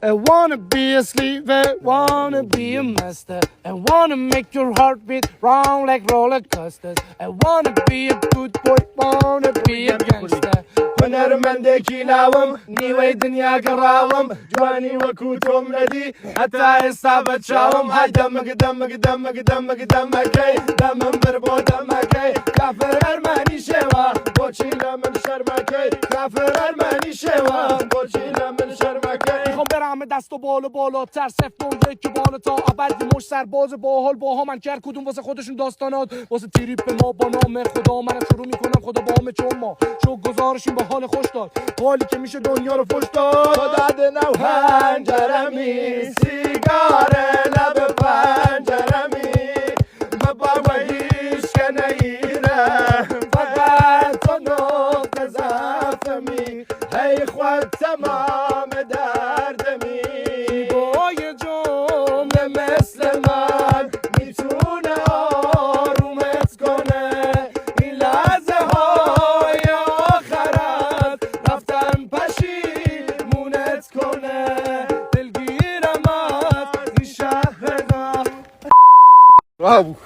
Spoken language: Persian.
I wanna be a slave, I wanna be a master. I wanna make your heart beat round like roller coasters. I wanna be a good boy, wanna be a gangster. هنرمندێکی ناوم نیوەی دنیا گەڕاوم جوانی وەکو تۆم نەدی هەتا ئێستا بە چاوم های دەمەکەی دەمم بر بۆ دەمەکەی کافر ئەرمانی شێوە بۆچی لە من شەرمەکەی کافر ئەرمانی شێوە بۆچی لە من شەرمەکەی میخوام برم دست و بالاتر سفت یکی بال تا ابد مش سرباز باحال با من کرد کدوم واسه خودشون داستانات واسه تریپ ما با نام خدا من شروع میکنم خدا با همه چون ما شو گزارشیم به حال خوش داد حالی که میشه دنیا رو فش داد تو داده نو هنجرمی سیگاره لب پنجرمی بابا هیچ که نگیره فقط تو نقطه ضعفمی هی خود تمام دردمی بای جمله مثل من میتونه آرومت کنه این لحظه های آخرت رفتن پشیمونت کنه دلگیرم از این شهر Bravo.